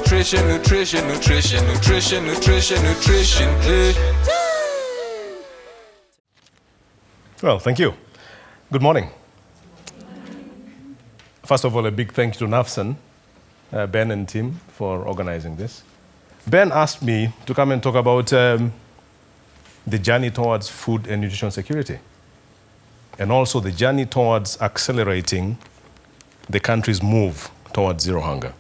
nutrition, nutrition, nutrition, nutrition, nutrition, nutrition. Well, thank you. Good morning. First of all, a big thank you to Nafsan, Ben and Tim for organizing this. Ben asked me to come and talk about the journey towards food and nutrition security, and also the journey towards accelerating the country's move towards zero hunger.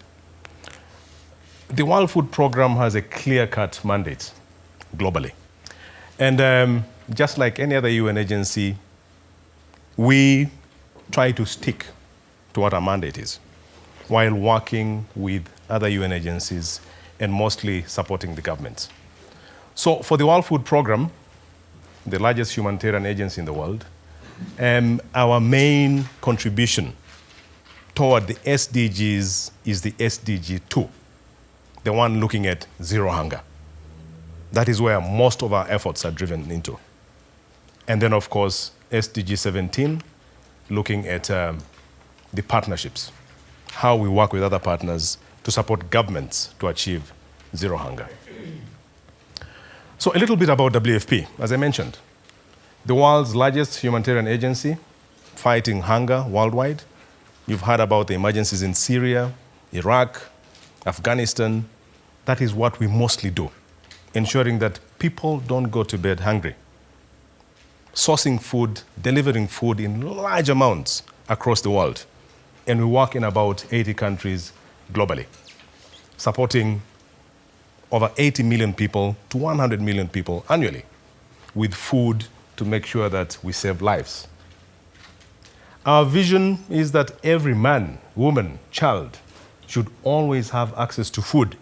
The World Food Programme has a clear-cut mandate globally. And just like any other UN agency, we try to stick to what our mandate is, while working with other UN agencies and mostly supporting the governments. So for the World Food Programme, the largest humanitarian agency in the world, our main contribution toward the SDGs is the SDG 2, the one looking at zero hunger. That is where most of our efforts are driven into. And then, of course, SDG 17, looking at the partnerships, how we work with other partners to support governments to achieve zero hunger. So a little bit about WFP. As I mentioned, the world's largest humanitarian agency fighting hunger worldwide. You've heard about the emergencies in Syria, Iraq, Afghanistan. That is what we mostly do, ensuring that people don't go to bed hungry. Sourcing food, delivering food in large amounts across the world. And we work in about 80 countries globally, supporting over 80 million people to 100 million people annually with food to make sure that we save lives. Our vision is that every man, woman, child should always have access to food,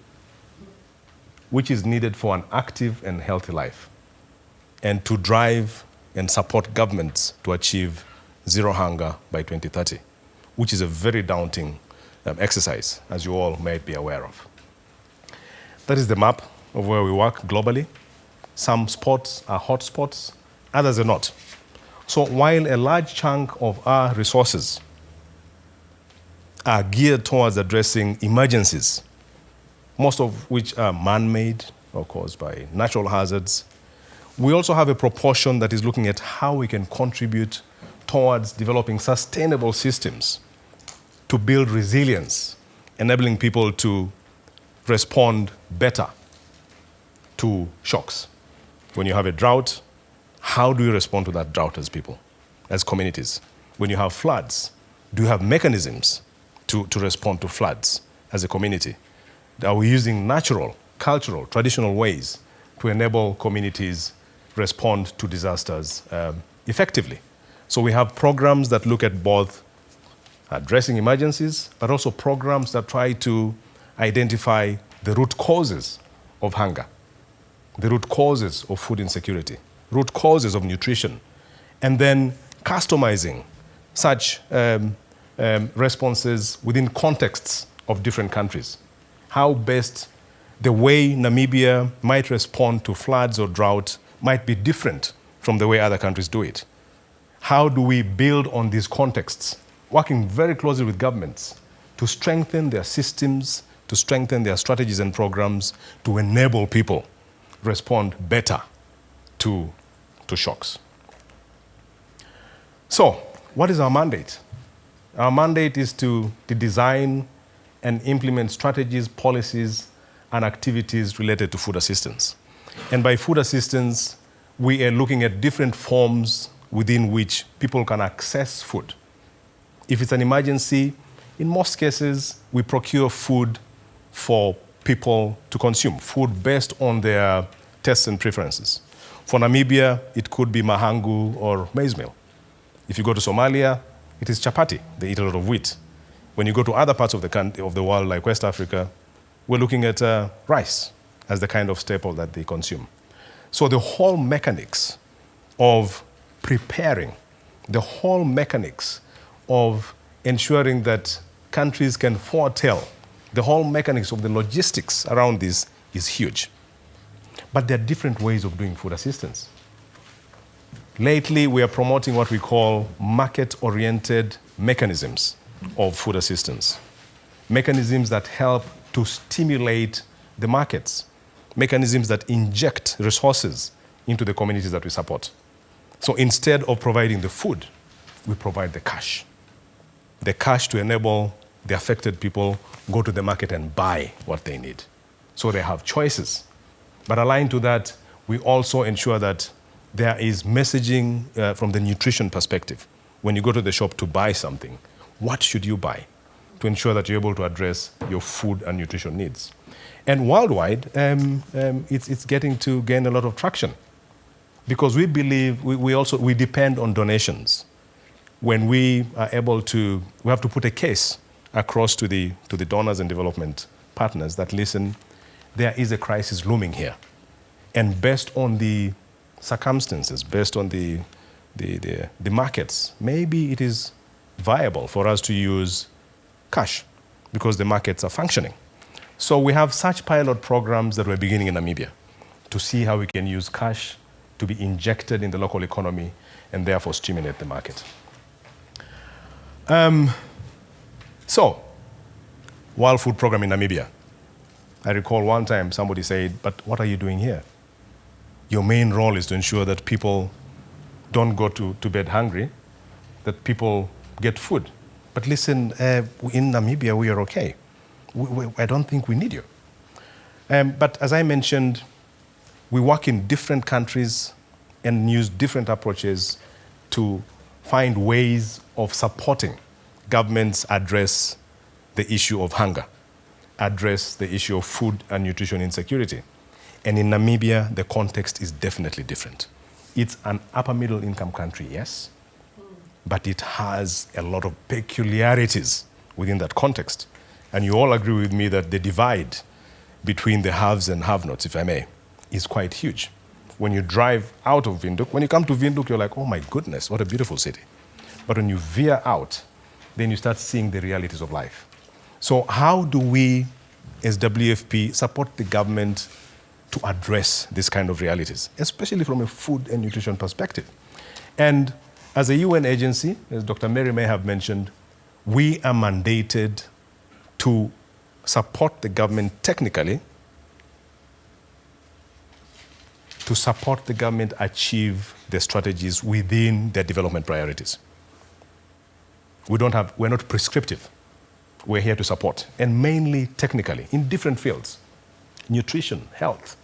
which is needed for an active and healthy life, and to drive and support governments to achieve zero hunger by 2030, which is a very daunting exercise, as you all might be aware of. That is the map of where we work globally. Some spots are hotspots, others are not. So while a large chunk of our resources are geared towards addressing emergencies, most of which are man-made or caused by natural hazards, we also have a proportion that is looking at how we can contribute towards developing sustainable systems to build resilience, enabling people to respond better to shocks. When you have a drought, how do you respond to that drought as people, as communities? When you have floods, do you have mechanisms to respond to floods as a community? Are we using natural, cultural, traditional ways to enable communities respond to disasters effectively? So we have programs that look at both addressing emergencies, but also programs that try to identify the root causes of hunger, the root causes of food insecurity, root causes of nutrition, and then customizing such responses within contexts of different countries. How best the way Namibia might respond to floods or drought might be different from the way other countries do it. How do we build on these contexts, working very closely with governments to strengthen their systems, to strengthen their strategies and programs, to enable people respond better to shocks. So, what is our mandate? Our mandate is to design and implement strategies, policies, and activities related to food assistance. And by food assistance, we are looking at different forms within which people can access food. If it's an emergency, in most cases, we procure food for people to consume, food based on their tastes and preferences. For Namibia, it could be mahangu or maize meal. If you go to Somalia, it is chapati. They eat a lot of wheat. When you go to other parts of the world, like West Africa, we're looking at rice as the kind of staple that they consume. So the whole mechanics of preparing, the whole mechanics of ensuring that countries can foretell, the whole mechanics of the logistics around this is huge. But there are different ways of doing food assistance. Lately, we are promoting what we call market-oriented mechanisms of food assistance. Mechanisms that help to stimulate the markets, mechanisms that inject resources into the communities that we support. So instead of providing the food, we provide the cash. The cash to enable the affected people go to the market and buy what they need. So they have choices. But aligned to that, we also ensure that there is messaging from the nutrition perspective. When you go to the shop to buy something, what should you buy to ensure that you're able to address your food and nutrition needs? And worldwide, it's getting to gain a lot of traction because we believe we depend on donations. When we are able to, we have to put a case across to the donors and development partners that, listen, there is a crisis looming here. And based on the circumstances, based on the markets, maybe it is viable for us to use cash because the markets are functioning. So we have such pilot programs that we're beginning in Namibia to see how we can use cash to be injected in the local economy and therefore stimulate the market. So, World Food Program in Namibia. I recall one time somebody said, but what are you doing here? Your main role is to ensure that people don't go to bed hungry, that people get food. But listen, in Namibia, we are okay. I don't think we need you. But as I mentioned, we work in different countries and use different approaches to find ways of supporting governments address the issue of hunger, address the issue of food and nutrition insecurity. And in Namibia, the context is definitely different. It's an upper middle income country, yes, but it has a lot of peculiarities within that context. And you all agree with me that the divide between the haves and have-nots, if I may, is quite huge. When you drive out of Windhoek, when you come to Windhoek, you're like, oh my goodness, what a beautiful city. But when you veer out, then you start seeing the realities of life. So how do we, as WFP, support the government to address this kind of realities, especially from a food and nutrition perspective? And as a UN agency, as Dr. Mary may have mentioned, we are mandated to support the government technically, to support the government achieve the strategies within their development priorities. We're not prescriptive. We're here to support, and mainly technically, in different fields: nutrition, health,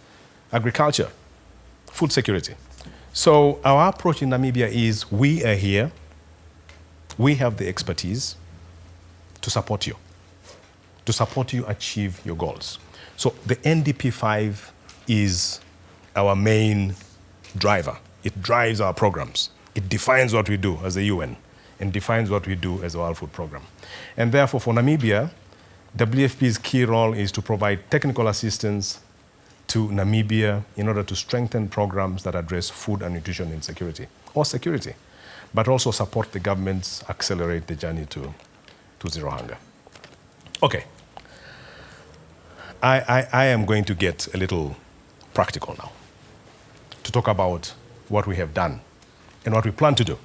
agriculture, food security. So our approach in Namibia is we are here, we have the expertise to support you achieve your goals. So the NDP 5 is our main driver. It drives our programs. It defines what we do as a UN and defines what we do as a World Food Program. And therefore, for Namibia, WFP's key role is to provide technical assistance to Namibia in order to strengthen programs that address food and nutrition insecurity or security, but also support the governments accelerate the journey to zero hunger. Okay. I am going to get a little practical now to talk about what we have done and what we plan to do.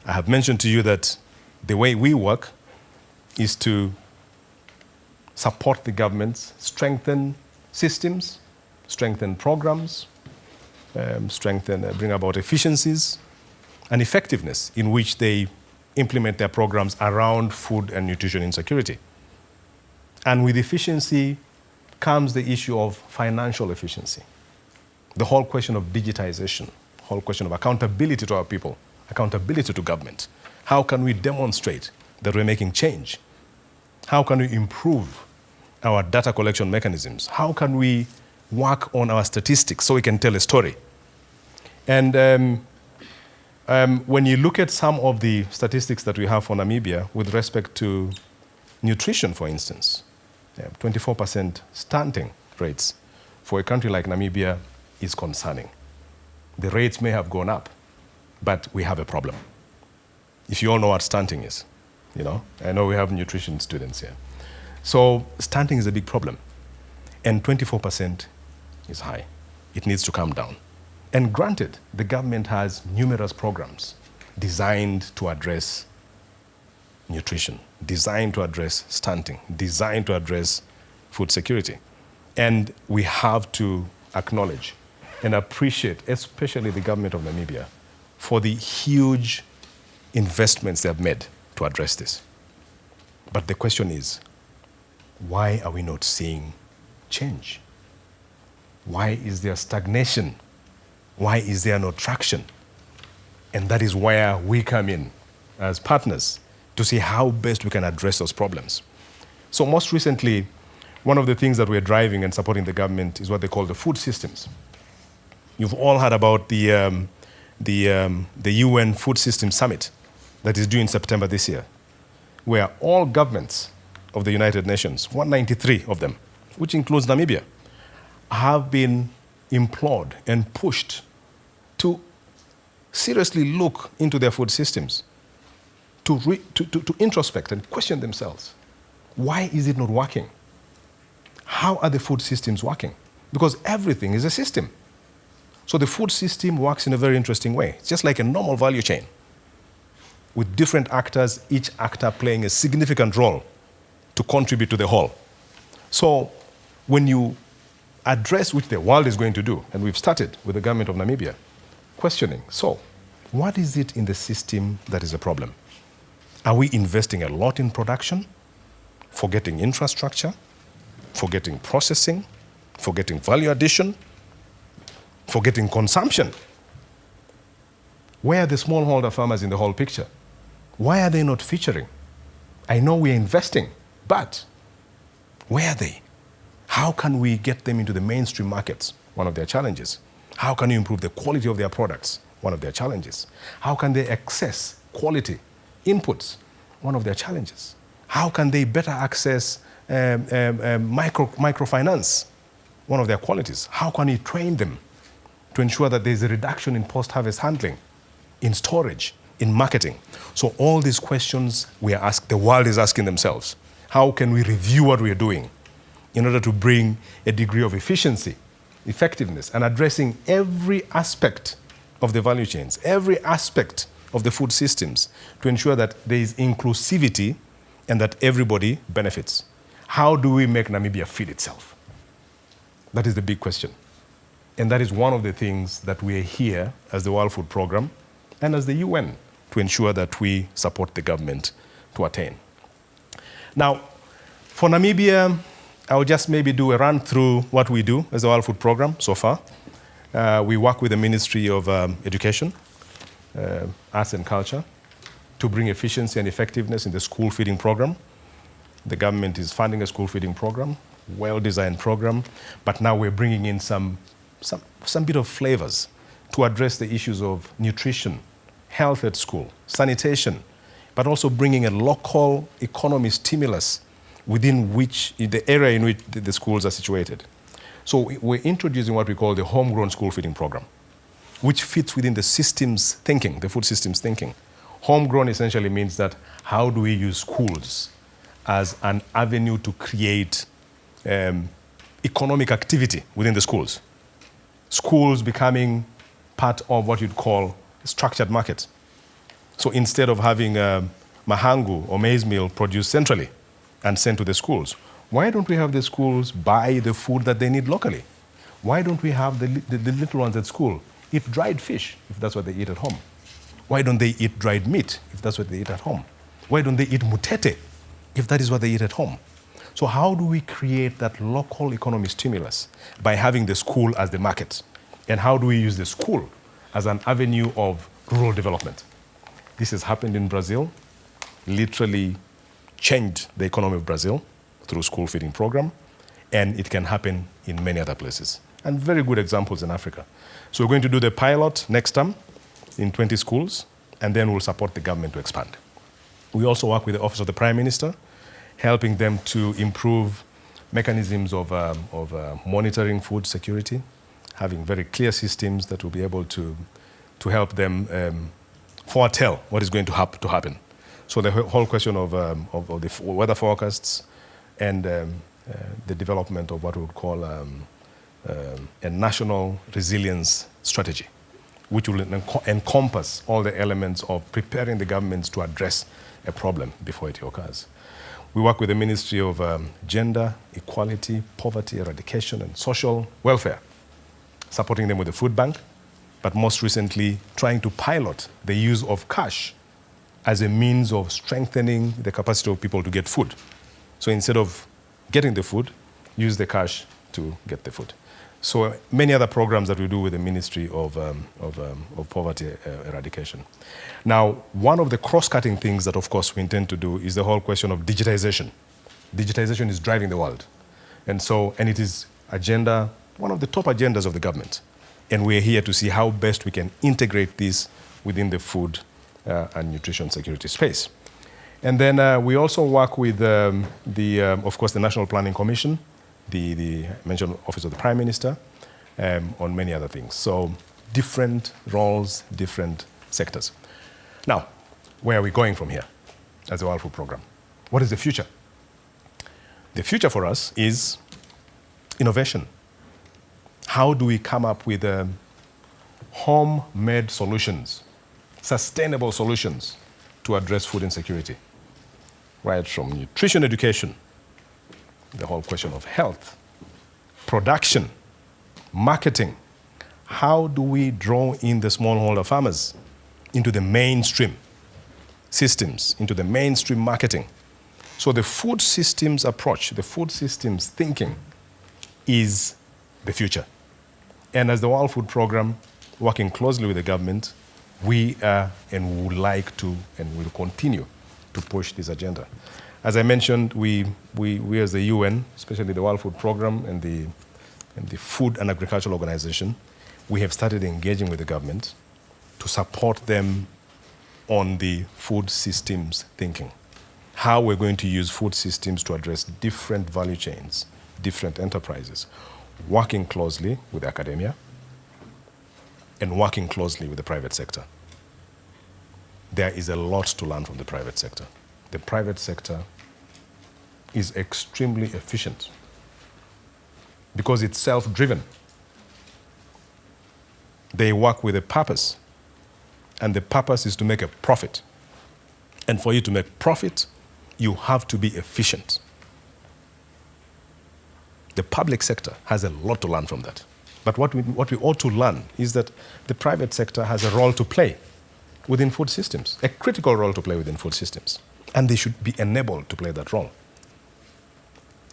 I have mentioned to you that the way we work is to support the governments, strengthen systems, strengthen programs, bring about efficiencies and effectiveness in which they implement their programs around food and nutrition insecurity. And with efficiency comes the issue of financial efficiency, the whole question of digitization, the whole question of accountability to our people, accountability to government. How can we demonstrate that we're making change? How can we improve our data collection mechanisms? How can we work on our statistics so we can tell a story? And when you look at some of the statistics that we have for Namibia with respect to nutrition, for instance, 24% stunting rates for a country like Namibia is concerning. The rates may have gone up, but we have a problem. If you all know what stunting is, I know we have nutrition students here. So stunting is a big problem, and 24% is high. It needs to come down. And granted, the government has numerous programs designed to address nutrition, designed to address stunting, designed to address food security. And we have to acknowledge and appreciate, especially the government of Namibia, for the huge investments they have made to address this. But the question is, why are we not seeing change? Why is there stagnation? Why is there no traction? And that is where we come in as partners to see how best we can address those problems. So most recently, one of the things that we're driving and supporting the government is what they call the food systems. You've all heard about the UN Food System Summit that is due in September this year, where all governments of the United Nations, 193 of them, which includes Namibia, have been implored and pushed to seriously look into their food systems, to introspect and question themselves. Why is it not working? How are the food systems working? Because everything is a system. So the food system works in a very interesting way. It's just like a normal value chain with different actors, each actor playing a significant role to contribute to the whole. So when you address, which the world is going to do, and we've started with the government of Namibia, questioning, so what is it in the system that is a problem? Are we investing a lot in production, forgetting infrastructure, forgetting processing, forgetting value addition, forgetting consumption? Where are the smallholder farmers in the whole picture? Why are they not featuring? I know we're investing, but where are they? How can we get them into the mainstream markets? One of their challenges. How can you improve the quality of their products? One of their challenges. How can they access quality inputs? One of their challenges. How can they better access microfinance? One of their qualities. How can you train them to ensure that there's a reduction in post-harvest handling, in storage, in marketing? So all these questions the world is asking themselves. How can we review what we are doing in order to bring a degree of efficiency, effectiveness, and addressing every aspect of the value chains, every aspect of the food systems, to ensure that there is inclusivity and that everybody benefits? How do we make Namibia feed itself? That is the big question. And that is one of the things that we are here as the World Food Programme and as the UN to ensure that we support the government to attain. Now, for Namibia, I'll just maybe do a run through what we do as the World Food Programme so far. We work with the Ministry of Education, Arts and Culture to bring efficiency and effectiveness in the school feeding program. The government is funding a school feeding program, well-designed program, but now we're bringing in some bit of flavors to address the issues of nutrition, health at school, sanitation, but also bringing a local economy stimulus within which, the area in which the schools are situated. So we're introducing what we call the homegrown school feeding program, which fits within the systems thinking, the food systems thinking. Homegrown essentially means that how do we use schools as an avenue to create economic activity within the schools. Schools becoming part of what you'd call a structured market. So instead of having mahangu or maize meal produced centrally and sent to the schools, why don't we have the schools buy the food that they need locally? Why don't we have the little ones at school eat dried fish, if that's what they eat at home? Why don't they eat dried meat, if that's what they eat at home? Why don't they eat mutete, if that is what they eat at home? So how do we create that local economy stimulus? By having the school as the market. And how do we use the school as an avenue of rural development? This has happened in Brazil, literally changed the economy of Brazil through school feeding program, and it can happen in many other places. And very good examples in Africa. So we're going to do the pilot next term in 20 schools, and then we'll support the government to expand. We also work with the Office of the Prime Minister, helping them to improve mechanisms of monitoring food security, having very clear systems that will be able to help them foretell what is going to happen. So the whole question of the weather forecasts and the development of what we would call a national resilience strategy, which will encompass all the elements of preparing the governments to address a problem before it occurs. We work with the Ministry of Gender, Equality, Poverty, Eradication, and Social Welfare, supporting them with the food bank, but most recently trying to pilot the use of cash as a means of strengthening the capacity of people to get food. So instead of getting the food, use the cash to get the food. So many other programs that we do with the Ministry of Poverty Eradication. Now, one of the cross-cutting things that, of course, we intend to do is the whole question of digitization. Digitization is driving the world. And it is one of the top agendas of the government. And we're here to see how best we can integrate this within the food and nutrition security space. And then we also work with, of course, the National Planning Commission, the mentioned Office of the Prime Minister, on many other things. So different roles, different sectors. Now, where are we going from here as a World Food Programme? What is the future? The future for us is innovation. How do we come up with home-made solutions, sustainable solutions to address food insecurity? Right from nutrition education, the whole question of health, production, marketing. How do we draw in the smallholder farmers into the mainstream systems, into the mainstream marketing? So the food systems approach, the food systems thinking is the future. And as the World Food Programme, working closely with the government, we are and would like to and will continue to push this agenda. As I mentioned, we as the UN, especially the World Food Programme and the Food and Agricultural Organization, we have started engaging with the government to support them on the food systems thinking. How we're going to use food systems to address different value chains, different enterprises, working closely with academia and working closely with the private sector. There is a lot to learn from the private sector. The private sector is extremely efficient because it's self-driven. They work with a purpose, and the purpose is to make a profit. And for you to make profit, you have to be efficient. The public sector has a lot to learn from that. But what we ought to learn is that the private sector has a role to play within food systems, a critical role to play within food systems. And they should be enabled to play that role.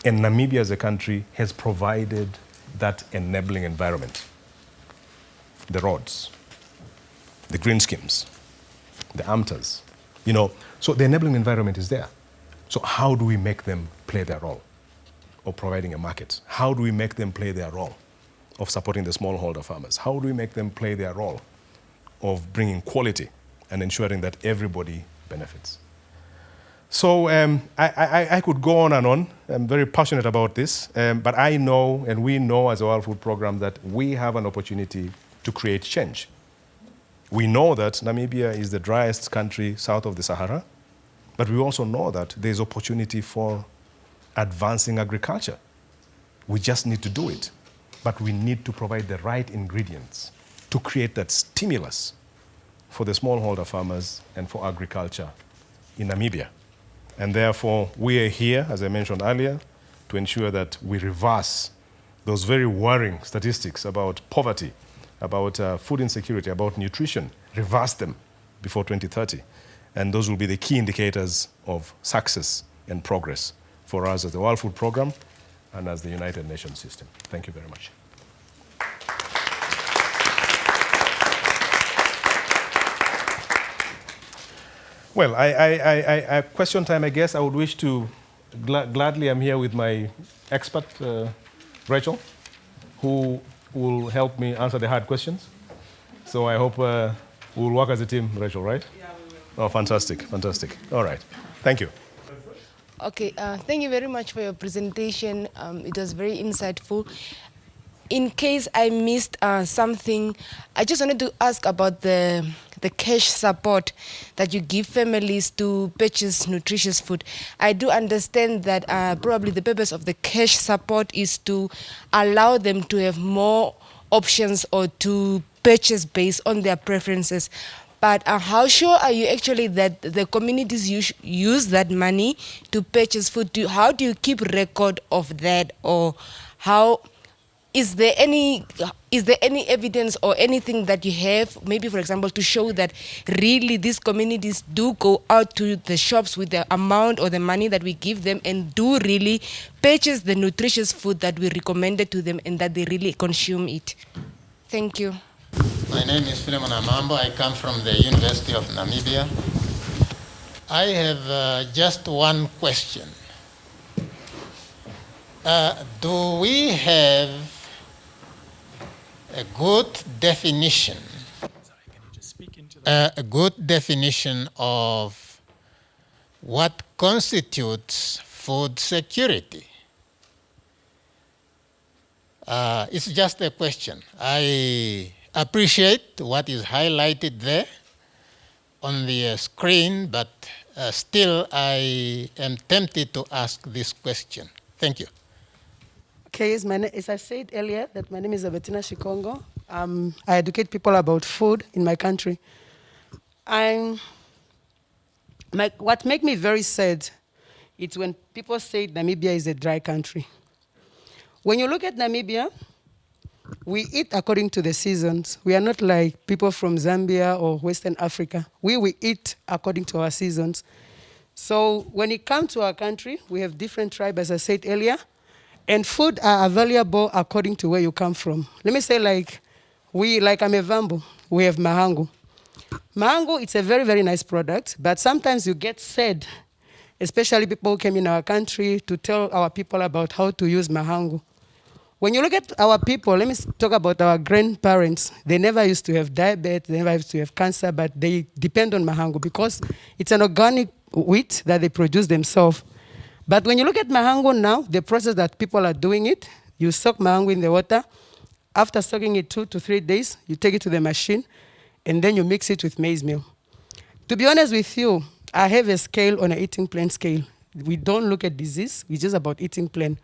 And Namibia as a country has provided that enabling environment. The roads, the green schemes, the AMTAs, so the enabling environment is there. So how do we make them play their role of providing a market? How do we make them play their role of supporting the smallholder farmers? How do we make them play their role of bringing quality and ensuring that everybody benefits? So I could go on and on. I'm very passionate about this, but I know, and we know as a World Food Programme, that we have an opportunity to create change. We know that Namibia is the driest country south of the Sahara, but we also know that there's opportunity for advancing agriculture. We just need to do it, but we need to provide the right ingredients to create that stimulus for the smallholder farmers and for agriculture in Namibia. And therefore, we are here, as I mentioned earlier, to ensure that we reverse those very worrying statistics about poverty, about food insecurity, about nutrition, reverse them before 2030. And those will be the key indicators of success and progress for us as the World Food Programme and as the United Nations system. Thank you very much. Well, I question time, I guess. I would wish to, gladly I'm here with my expert, Rachel, who will help me answer the hard questions. So I hope we'll work as a team, Rachel, right? Yeah, we will. Oh, fantastic, fantastic. All right, thank you. Okay, thank you very much for your presentation. It was very insightful. In case I missed something, I just wanted to ask about the cash support that you give families to purchase nutritious food. I do understand that probably the purpose of the cash support is to allow them to have more options or to purchase based on their preferences. But how sure are you actually that the communities use that money to purchase food? How do you keep record of that, or how? Is there any evidence or anything that you have, maybe for example, to show that really these communities do go out to the shops with the amount or the money that we give them and do really purchase the nutritious food that we recommended to them and that they really consume it? Thank you. My name is Philemon Amambo. I come from the University of Namibia. I have just one question. Do we have a good definition of what constitutes food security? It's just a question. I appreciate what is highlighted there on the screen, but still I am tempted to ask this question. Thank you. Okay, as I said earlier, that my name is Abetina Shikongo. I educate people about food in my country. What makes me very sad is when people say Namibia is a dry country. When you look at Namibia, we eat according to the seasons. We are not like people from Zambia or Western Africa. We eat according to our seasons. So when it comes to our country, we have different tribes, as I said earlier, and food are available according to where you come from. Let me say like Amevambo, we have mahangu. Mahangu, it's a very, very nice product, but sometimes you get sad, especially people who came in our country to tell our people about how to use mahangu. When you look at our people, let me talk about our grandparents. They never used to have diabetes, they never used to have cancer, but they depend on mahangu because it's an organic wheat that they produce themselves. But when you look at mahangu now, the process that people are doing it, you soak mahangu in the water. After soaking it 2 to 3 days, you take it to the machine, and then you mix it with maize meal. To be honest with you, I have a scale on an eating plan scale. We don't look at disease, it's just about eating plan.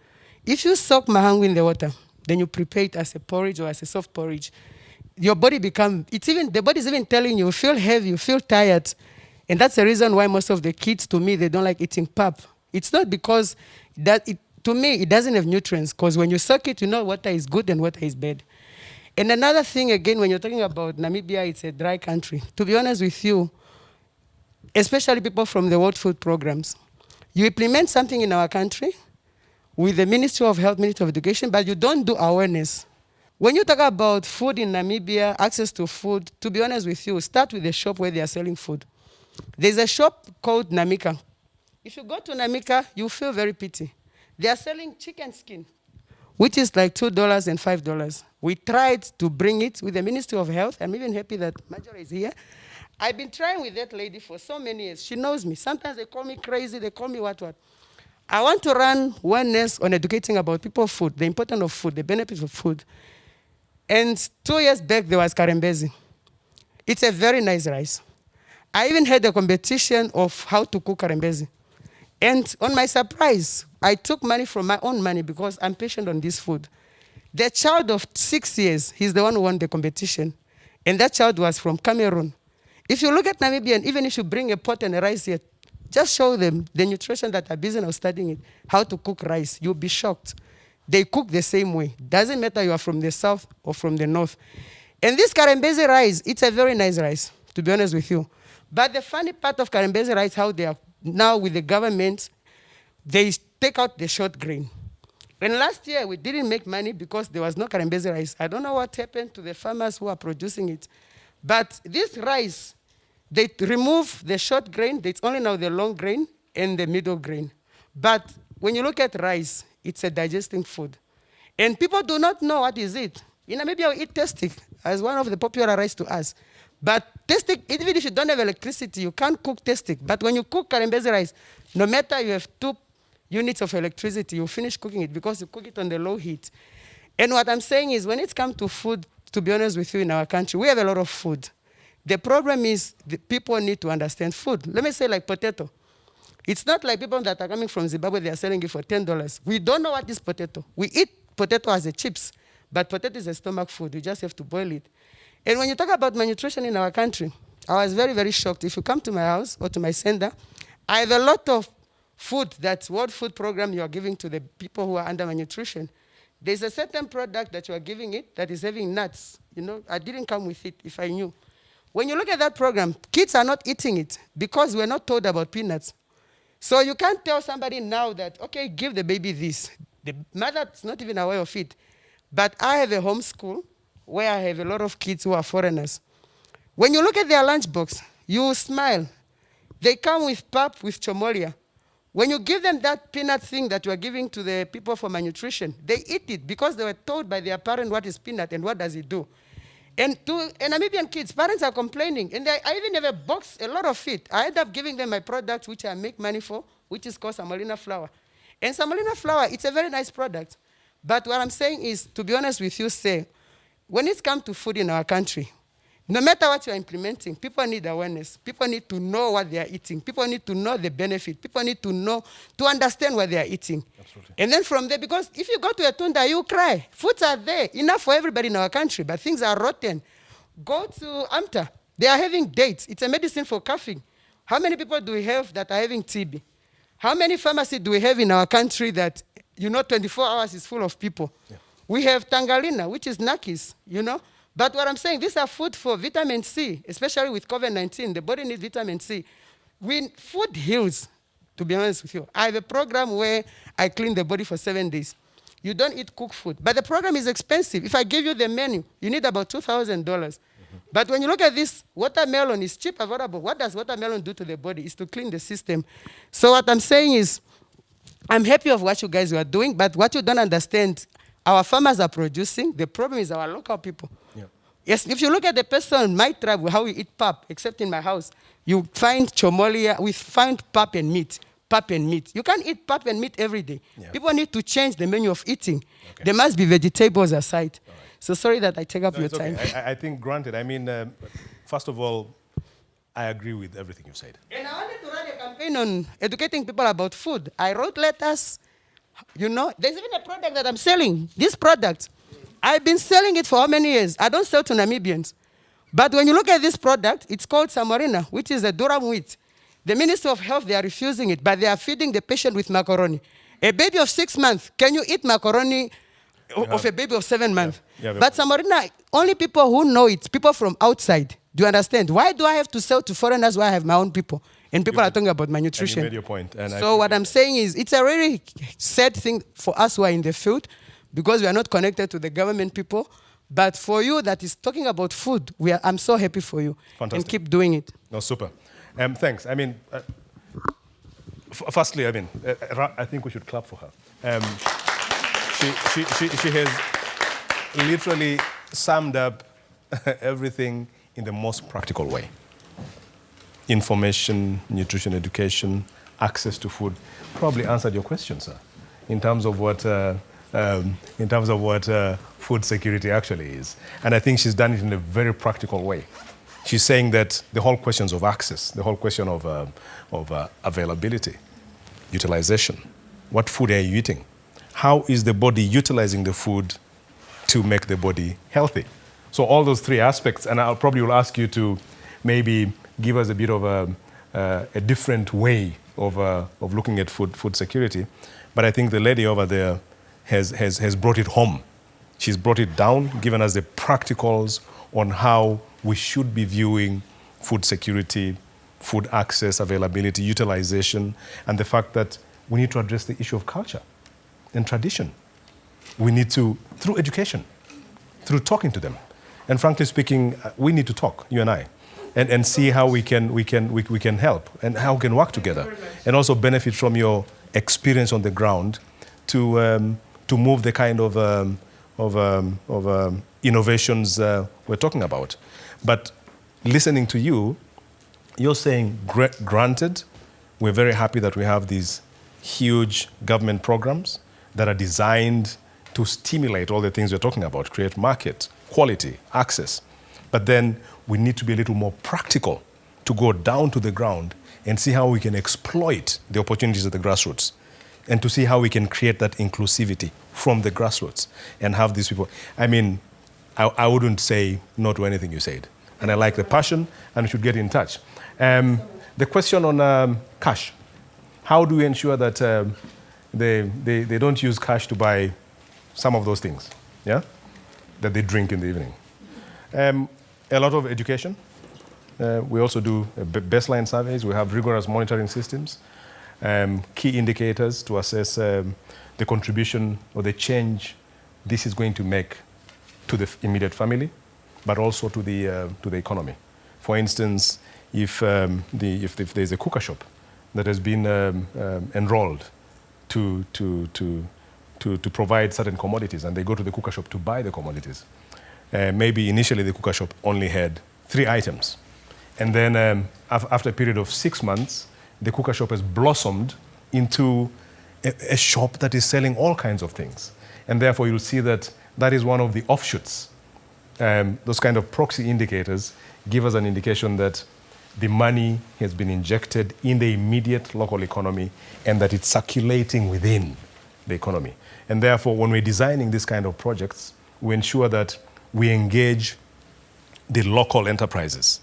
If you soak mahangu in the water, then you prepare it as a porridge or as a soft porridge, your body the body is even telling you feel heavy, you feel tired. And that's the reason why most of the kids, to me, they don't like eating pap. It's not because to me, it doesn't have nutrients, because when you soak it, you know what is good and what is bad. And another thing, again, when you're talking about Namibia, it's a dry country. To be honest with you, especially people from the World Food Programs, you implement something in our country with the Ministry of Health, Ministry of Education, but you don't do awareness. When you talk about food in Namibia, access to food, to be honest with you, start with the shop where they are selling food. There's a shop called Namika. If you go to Namika, you feel very pity. They are selling chicken skin, which is like $2 and $5. We tried to bring it with the Ministry of Health. I'm even happy that Marjorie is here. I've been trying with that lady for so many years. She knows me. Sometimes they call me crazy. They call me what. I want to run awareness on educating about people food, the importance of food, the benefits of food. And 2 years back, there was karembezi. It's a very nice rice. I even had a competition of how to cook karembezi. And on my surprise, I took money from my own money because I'm patient on this food. The child of 6 years, he's the one who won the competition. And that child was from Cameroon. If you look at Namibia, and even if you bring a pot and a rice here, just show them the nutrition that are busy now studying it, how to cook rice. You'll be shocked. They cook the same way. Doesn't matter you are from the south or from the north. And this karembezi rice, it's a very nice rice, to be honest with you. But the funny part of karembezi rice, how they are now with the government, they take out the short grain. And last year, we didn't make money because there was no karembezi rice. I don't know what happened to the farmers who are producing it. But this rice, they remove the short grain. It's only now the long grain and the middle grain. But when you look at rice, it's a digesting food. And people do not know what is it. In Namibia, we eat testic as one of the popular rice to us. But testic, even if you don't have electricity, you can't cook testic. But when you cook karembezi rice, no matter you have 2 units of electricity, you finish cooking it because you cook it on the low heat. And what I'm saying is when it comes to food, to be honest with you, in our country, we have a lot of food. The problem is the people need to understand food. Let me say like potato. It's not like people that are coming from Zimbabwe, they are selling it for $10. We don't know what is potato. We eat potato as a chips, but potato is a stomach food. You just have to boil it. And when you talk about malnutrition in our country, I was very, very shocked. If you come to my house or to my center, I have a lot of food that World Food Program you are giving to the people who are under malnutrition. There's a certain product that you are giving it that is having nuts. You know, I didn't come with it if I knew. When you look at that program, kids are not eating it because we're not told about peanuts. So you can't tell somebody now that, okay, give the baby this. The mother's not even aware of it. But I have a homeschool where I have a lot of kids who are foreigners. When you look at their lunchbox, you smile. They come with pap, with chomolia. When you give them that peanut thing that you are giving to the people for malnutrition, they eat it because they were told by their parent what is peanut and what does it do. And to Namibian kids, parents are complaining. And I even have a box, a lot of it. I end up giving them my product, which I make money for, which is called semolina flour. And semolina flour, it's a very nice product. But what I'm saying is, to be honest with you, say, when it comes to food in our country, no matter what you're implementing, people need awareness. People need to know what they are eating. People need to know the benefit. People need to know, to understand what they are eating. Absolutely. And then from there, because if you go to a tunda, you cry. Foods are there, enough for everybody in our country, but things are rotten. Go to Amta. They are having dates. It's a medicine for coughing. How many people do we have that are having TB? How many pharmacies do we have in our country that, 24 hours is full of people? Yeah. We have Tangalina, which is nakis, But what I'm saying, these are food for vitamin C, especially with COVID-19. The body needs vitamin C. Food heals, to be honest with you. I have a program where I clean the body for 7 days. You don't eat cooked food. But the program is expensive. If I give you the menu, you need about $2,000. But when you look at this, watermelon is cheap, available. What does watermelon do to the body? It's to clean the system. So what I'm saying is, I'm happy of what you guys are doing, but what you don't understand, our farmers are producing. The problem is our local people. Yeah. Yes, if you look at the person, my tribe, how we eat pap, except in my house, you find chomolia, we find pap and meat. You can't eat pap and meat every day. Yeah. People need to change the menu of eating. Okay. There must be vegetables aside. Right. So sorry that I take up your time. Okay. I think granted. I mean, first of all, I agree with everything you said. And I wanted to run a campaign on educating people about food. I wrote letters. There's even a product that I'm selling. This product, I've been selling it for how many years? I don't sell to Namibians. But when you look at this product, it's called samorina, which is a durum wheat. The Ministry of Health, they are refusing it, but they are feeding the patient with macaroni. A baby of 6 months, can you eat macaroni of a baby of 7 months? Yeah. But samorina, only people who know it, people from outside. Do you understand? Why do I have to sell to foreigners while I have my own people? And people are talking about malnutrition. And you made your point. And so what I'm saying is, it's a really sad thing for us who are in the field, because we are not connected to the government people. But for you that is talking about food, I'm so happy for you. Fantastic. And keep doing it. No, super. Thanks. I mean, firstly, I think we should clap for her. She has literally summed up everything in the most practical way. Information, nutrition, education, access to food. Probably answered your question, sir, in terms of what food security actually is. And I think she's done it in a very practical way. She's saying that the whole questions of access, the whole question of availability, utilization, what food are you eating? How is the body utilizing the food to make the body healthy? So all those three aspects, and I'll probably will ask you to maybe give us a bit of a different way of looking at food security. But I think the lady over there has brought it home. She's brought it down, given us the practicals on how we should be viewing food security, food access, availability, utilization, and the fact that we need to address the issue of culture and tradition. We need to, through education, through talking to them. And frankly speaking, we need to talk, you and I, and see how we can help and how we can work together, and also benefit from your experience on the ground to move the kind of innovations we're talking about. But listening to you, you're saying, granted, we're very happy that we have these huge government programs that are designed to stimulate all the things we're talking about, create market, quality, access. But then we need to be a little more practical to go down to the ground and see how we can exploit the opportunities at the grassroots, and to see how we can create that inclusivity from the grassroots and have these people. I mean, I wouldn't say no to anything you said. And I like the passion, and we should get in touch. The question on cash. How do we ensure that they don't use cash to buy some of those things, yeah, that they drink in the evening? A lot of education. We also do baseline surveys. We have rigorous monitoring systems, key indicators to assess the contribution or the change this is going to make to the immediate family, but also to the economy. For instance, if there's a cooker shop that has been enrolled to provide certain commodities, and they go to the cooker shop to buy the commodities, maybe initially the cooker shop only had 3 items. And then after a period of 6 months, the cooker shop has blossomed into a shop that is selling all kinds of things. And therefore, you'll see that that is one of the offshoots. Those kind of proxy indicators give us an indication that the money has been injected in the immediate local economy and that it's circulating within the economy. And therefore, when we're designing this kind of projects, we ensure that we engage the local enterprises.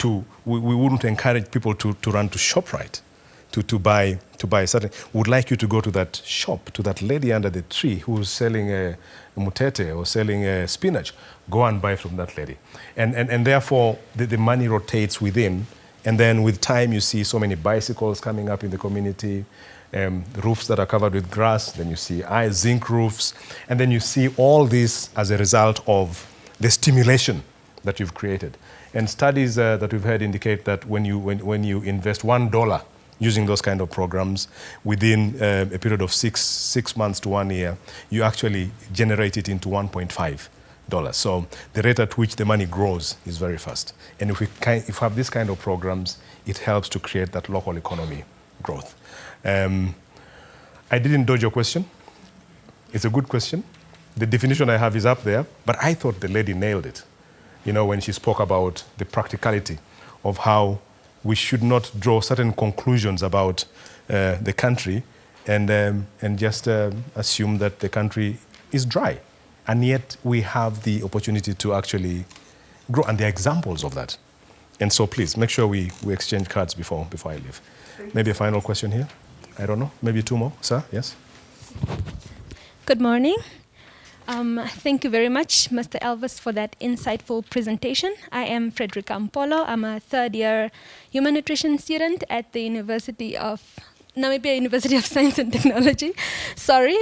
We wouldn't encourage people to run to ShopRite to buy certain. We would like you to go to that shop, to that lady under the tree who's selling a mutete or selling a spinach. Go and buy from that lady. And therefore, the money rotates within. And then with time, you see so many bicycles coming up in the community, roofs that are covered with grass. Then you see zinc roofs. And then you see all this as a result of the stimulation that you've created. And studies that we've heard indicate that when you invest $1 using those kind of programs, within a period of six months to 1 year, you actually generate it into $1.5. So the rate at which the money grows is very fast. And if we have this kind of programs, it helps to create that local economy growth. I didn't dodge your question. It's a good question. The definition I have is up there, but I thought the lady nailed it. When she spoke about the practicality of how we should not draw certain conclusions about the country and just assume that the country is dry. And yet we have the opportunity to actually grow, and there are examples of that. And so please, make sure we exchange cards before I leave. Maybe a final question here? I don't know. Maybe 2 more. Sir, yes? Good morning. Thank you very much, Mr. Elvis, for that insightful presentation. I am Frederica Mpolo. I'm a third-year human nutrition student at the Namibia University of Science and Technology. Sorry.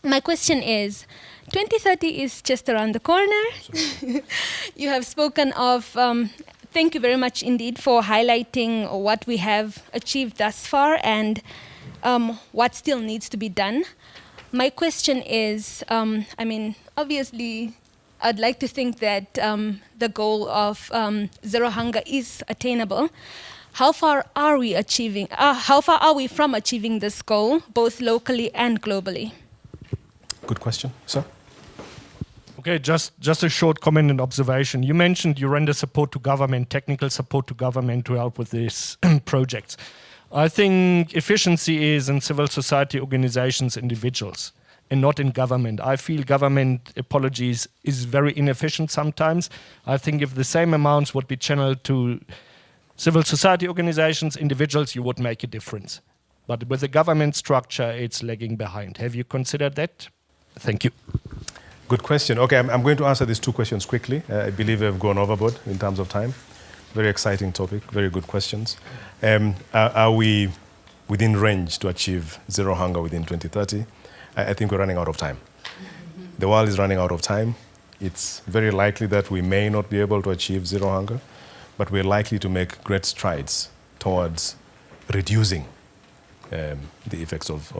My question is, 2030 is just around the corner. You have spoken of, thank you very much indeed for highlighting what we have achieved thus far and what still needs to be done. My question is, obviously, I'd like to think that the goal of zero hunger is attainable. How far are we from achieving this goal, both locally and globally? Good question, sir. Okay, just a short comment and observation. You mentioned you render support to government, technical support to government to help with these projects. I think efficiency is in civil society organizations, individuals, and not in government. I feel government, apologies, is very inefficient sometimes. I think if the same amounts would be channeled to civil society organizations, individuals, you would make a difference. But with the government structure, it's lagging behind. Have you considered that? Thank you. Good question. Okay, I'm going to answer these 2 questions quickly. I believe I've gone overboard in terms of time. Very exciting topic, very good questions. Are we within range to achieve zero hunger within 2030? I think we're running out of time. The world is running out of time. It's very likely that we may not be able to achieve zero hunger, but we're likely to make great strides towards reducing the effects of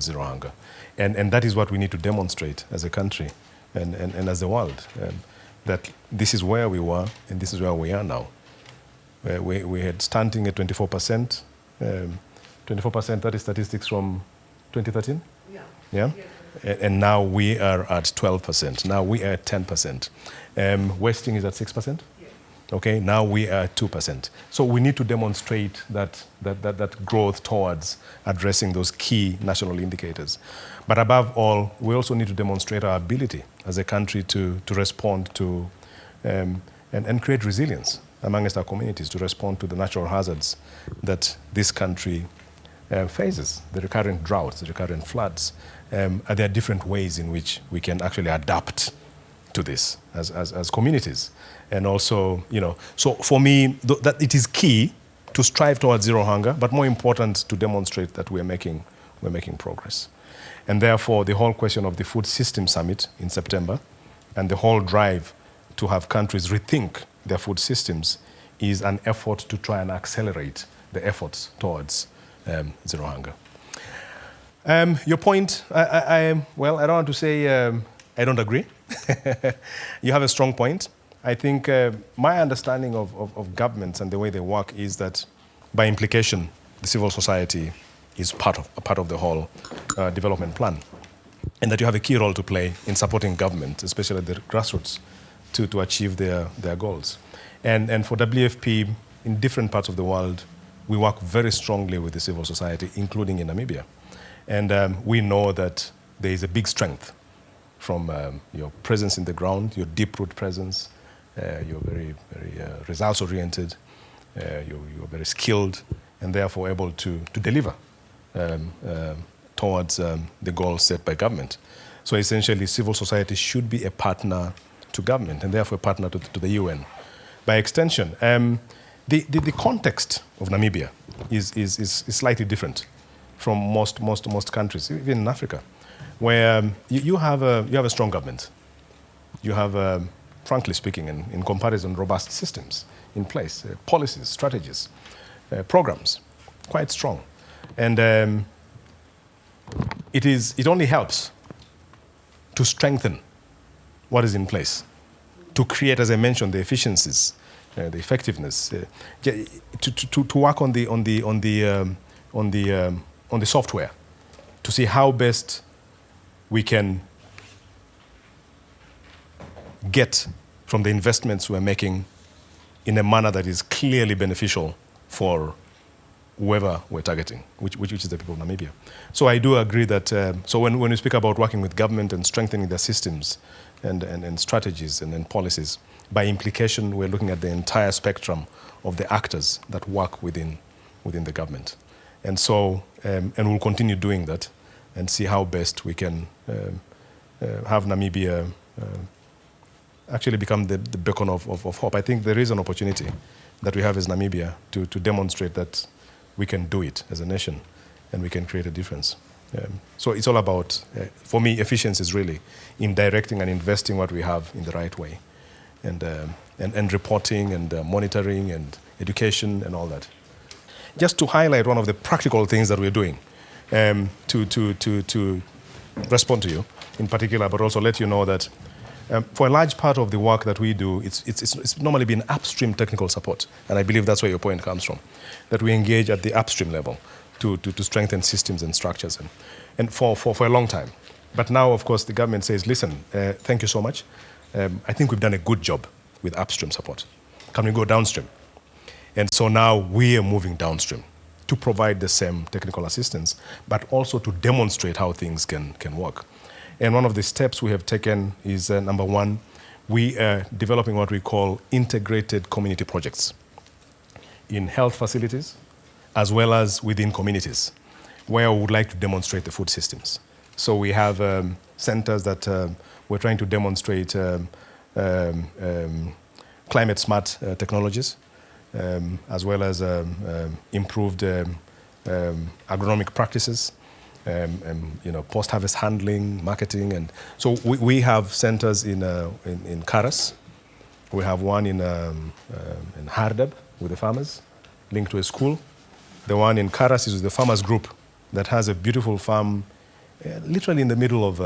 zero hunger. And that is what we need to demonstrate as a country and as the world, that this is where we were and this is where we are now. We had stunting at 24%. 24%, that is statistics from 2013? Yeah? And now we are at 12%. Now we are at 10%. Wasting is at 6%? Okay, now we are at 2%. So we need to demonstrate that growth towards addressing those key national indicators. But above all, we also need to demonstrate our ability as a country to respond to and create resilience amongst our communities to respond to the natural hazards that this country faces, the recurrent droughts, the recurrent floods. Are there different ways in which we can actually adapt to this as communities? And also, so for me, that it is key to strive towards zero hunger, but more important to demonstrate that we're making progress. And therefore, the whole question of the Food System Summit in September and the whole drive to have countries rethink their food systems is an effort to try and accelerate the efforts towards zero hunger. Your point, I don't want to say I don't agree. You have a strong point. I think my understanding of governments and the way they work is that by implication, the civil society is part of the whole development plan, and that you have a key role to play in supporting government, especially the grassroots, to achieve their goals. And for WFP, in different parts of the world, we work very strongly with the civil society, including in Namibia. And we know that there is a big strength from your presence in the ground, your deep-root presence. You're very, very results-oriented. You're very skilled, and therefore able to deliver towards the goals set by government. So essentially, civil society should be a partner to government, and therefore a partner to the UN. By extension, the context of Namibia is slightly different from most countries, even in Africa, where you have a strong government. You have, frankly speaking, in comparison, robust systems in place, policies, strategies, programs, quite strong. And it only helps to strengthen what is in place, to create, as I mentioned, the efficiencies, the effectiveness, to work on the software, to see how best we can get from the investments we're making in a manner that is clearly beneficial for whoever we're targeting, which is the people of Namibia. So I do agree that, so when we speak about working with government and strengthening their systems and strategies and policies, by implication, we're looking at the entire spectrum of the actors that work within the government. And so, and we'll continue doing that and see how best we can have Namibia actually become the beacon of hope. I think there is an opportunity that we have as Namibia to demonstrate that we can do it as a nation and we can create a difference. So it's all about, for me, efficiency is really in directing and investing what we have in the right way, and reporting and monitoring and education and all that. Just to highlight one of the practical things that we're doing to respond to you in particular, but also let you know that for a large part of the work that we do, it's normally been upstream technical support, and I believe that's where your point comes from, that we engage at the upstream level to strengthen systems and structures, and for a long time. But now, of course, the government says, listen, thank you so much. I think we've done a good job with upstream support. Can we go downstream? And so now we are moving downstream to provide the same technical assistance, but also to demonstrate how things can work. And one of the steps we have taken is, number one, we are developing what we call integrated community projects in health facilities, as well as within communities, where we would like to demonstrate the food systems. So we have centers that we're trying to demonstrate climate-smart technologies, as well as improved agronomic practices, post-harvest handling, marketing, and so we have centers in Karas. We have one in Hardab with the farmers, linked to a school. The one in Karas is with the farmers group that has a beautiful farm, literally in the middle of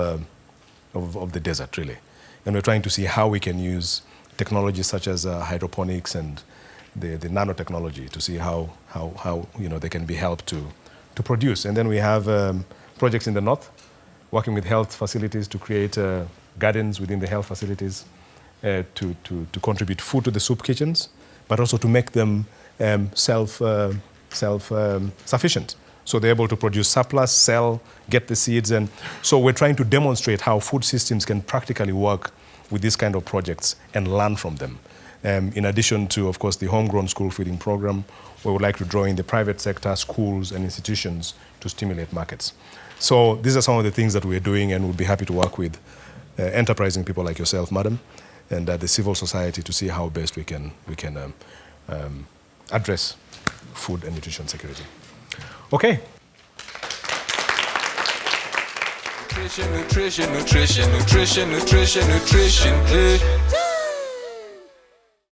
the desert, really. And we're trying to see how we can use technologies such as hydroponics and the nanotechnology to see how they can be helped to produce. And then we have projects in the north, working with health facilities to create gardens within the health facilities to contribute food to the soup kitchens, but also to make them self-sufficient. So they're able to produce surplus, sell, get the seeds. And so we're trying to demonstrate how food systems can practically work with these kind of projects and learn from them. in addition to, of course, the homegrown school feeding program, we would like to draw in the private sector, schools and institutions to stimulate markets. So these are some of the things that we're doing, and we'll be happy to work with enterprising people like yourself, madam, and the civil society to see how best we can address food and nutrition security. Okay. Nutrition, nutrition, nutrition, nutrition, nutrition, nutrition.